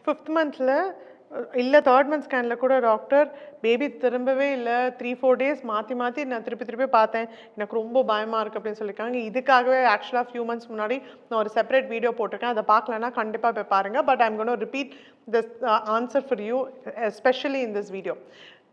5th மந்த்ல இல்ல 3rd month ஸ்கேன்ல கூட டாக்டர் பேபி திரும்பவே இல்ல. 3, 4 டேஸ் மாத்தி மாத்தி நான் திருப்பி திருப்பி பார்த்தேன். எனக்கு ரொம்ப பயமா இருக்கு அப்படின்னு சொல்லியிருக்காங்க. இதுக்காகவே ஆக்சுவலா ஃபியூ மந்த்ஸ் முன்னாடி நான் ஒரு செப்பரேட் வீடியோ போட்டிருக்கேன். அத பார்க்கலன்னா கண்டிப்பா போய் பாருங்க. But I am gonna repeat this answer for you especially in this video.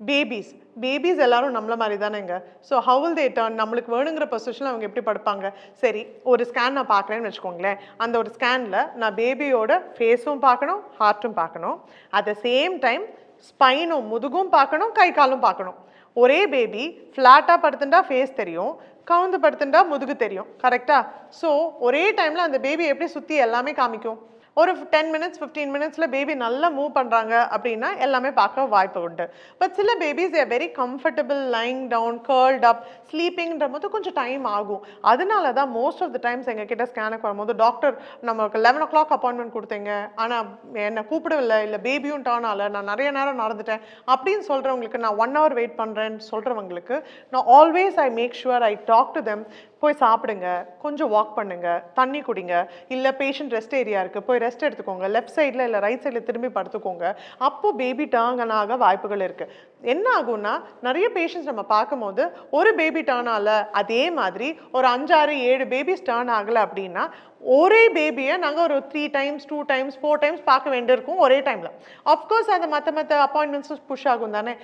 Babies எல்லாரும் நம்மள மாதிரி தானேங்க. So how will they turn? நம்மளுக்கு வேணுங்கிற பொசிஷனில் அவங்க எப்படி படுப்பாங்க? சரி, ஒரு ஸ்கேன் நான் பார்க்குறேன்னு வச்சுக்கோங்களேன். அந்த ஒரு ஸ்கேனில் நான் பேபியோட ஃபேஸும் பார்க்கணும், ஹார்ட்டும் பார்க்கணும். அட் த சேம் டைம் ஸ்பைனும், முதுகும் பார்க்கணும், கை காலும் பார்க்கணும். ஒரே பேபி ஃப்ளாட்டாக படுத்துட்டா ஃபேஸ் தெரியும், கவுந்து படுத்துட்டா முதுகு தெரியும். கரெக்டா? ஸோ ஒரே டைமில் அந்த பேபி எப்படி சுற்றி எல்லாமே காமிக்கும்? ஒரு 10 மினிட்ஸ் 15 மினிட்ஸில் பேபி நல்லா மூவ் பண்ணுறாங்க அப்படின்னா எல்லாமே பார்க்க வாய்ப்பு உண்டு. பட் சில babies are very comfortable lying down, curled up, ஸ்லீப்பிங்கிற போது கொஞ்சம் டைம் ஆகும். அதனால தான் மோஸ்ட் ஆஃப் த டைம்ஸ் எங்ககிட்ட ஸ்கேனுக்கு வரும்போது டாக்டர் நமக்கு 11 o'clock அப்பாயின்மெண்ட் கொடுத்தீங்க, ஆனால் என்னை கூப்பிடவில்லை, இல்லை பேபியும் டர்ன் ஆகலை, நான் நிறைய நேரம் நடந்துட்டேன் அப்படின்னு சொல்கிறவங்களுக்கு, நான் 1 hour வெயிட் பண்ணுறேன்னு சொல்கிறவங்களுக்கு நான் always I make sure I talk to them. போய் சாப்பிடுங்க, கொஞ்சம் வாக் பண்ணுங்க, தண்ணி குடிங்க, இல்லை பேஷண்ட் ரெஸ்ட் ஏரியா இருக்குது போய் ரெஸ்ட் எடுத்துக்கோங்க, லெஃப்ட் சைடில் இல்லை ரைட் சைடில் திரும்பி படுத்துக்கோங்க. அப்போது பேபி டர்ன் ஆக வாய்ப்புகள் இருக்குது. என்ன ஆகும்னா, நிறைய பேஷண்ட்ஸ் நம்ம பார்க்கும்போது ஒரு பேபி டர்ன் ஆகலை, அதே மாதிரி ஒரு 5, 6, 7 பேபிஸ் டர்ன் ஆகலை அப்படின்னா ஒரே பேபியை நாங்கள் ஒரு 3 times 2 times 4 times பார்க்க வேண்டியிருக்கும் ஒரே டைமில். அஃப்கோர்ஸ் அந்த மற்ற அப்பாயின்மெண்ட்ஸும் புஷ் ஆகும் தானே.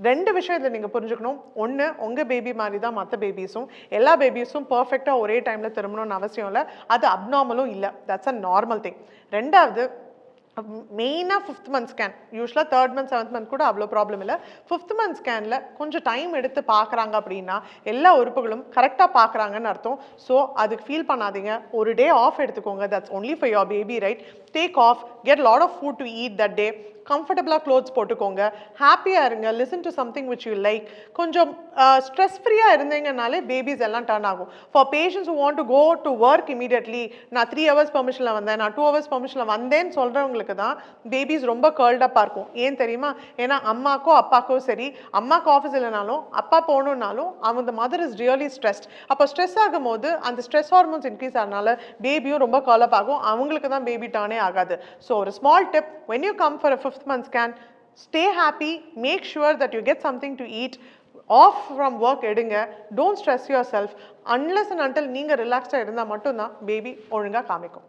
2 விஷயம் இதில் நீங்கள் புரிஞ்சுக்கணும். ஒன்று, உங்கள் பேபி மாதிரி தான் மற்ற பேபிஸும். எல்லா பேபிஸும் பர்ஃபெக்டாக ஒரே டைமில் திரும்பணும்னு அவசியம் இல்லை. அது அப்நார்மலும் இல்லை. That's a normal thing. ரெண்டாவது, மெயினாக 5th மந்த் ஸ்கேன், யூஸ்வலாக 3rd மந்த் 7th மந்த் கூட அவ்வளோ ப்ராப்ளம் இல்லை. 5th மந்த் ஸ்கேனில் கொஞ்சம் டைம் எடுத்து பார்க்குறாங்க அப்படின்னா எல்லா உறுப்புகளும் கரெக்டாக பார்க்குறாங்கன்னு அர்த்தம். ஸோ அதுக்கு ஃபீல் பண்ணாதீங்க. ஒரு டே ஆஃப் எடுத்துக்கோங்க. That's only for your baby, right? Take off, get lot of food to eat that day. கம்ஃபர்டபுளாக க்ளோத்ஸ் போட்டுக்கோங்க, ஹாப்பியாக இருங்க, listen to something which you like. கொஞ்சம் ஸ்ட்ரெஸ் ஃப்ரீயாக இருந்தீங்கனாலே பேபிஸ் எல்லாம் டர்ன் ஆகும். For patients who want to go to work immediately, நான் 3 hours பெர்மிஷனில் வந்தேன், நான் 2 hours பெர்மிஷனில் வந்தேன்னு சொல்கிறவங்களுக்கு தான் பேபிஸ் ரொம்ப கர்ல்டப்பாக இருக்கும். ஏன் தெரியுமா? ஏன்னா அம்மாக்கோ அப்பாக்கோ சரி, அம்மாக்கு ஆஃபீஸ் இல்லைனாலும் அப்பா போகணுன்னாலும் அந்த மதர் இஸ் ரியலி ஸ்ட்ரெஸ்ட். அப்போ ஸ்ட்ரெஸ் ஆகும் போது அந்த ஸ்ட்ரெஸ் ஹார்மோன்ஸ் இன்க்ரீஸ் ஆகிறதுனால பேபியும் ரொம்ப கர்லப் ஆகும். அவங்களுக்கு தான் பேபி டர்னே ஆகாது. ஸோ ஒரு small tip, when you come for a 5th month scan, stay happy, make sure that you get something to eat, off from work எடுங்க, don't stress yourself. Unless and until நீங்கள் ரிலாக்ஸ்டாக இருந்தால் மட்டும்தான் baby ஒழுங்காக காமிக்கும்.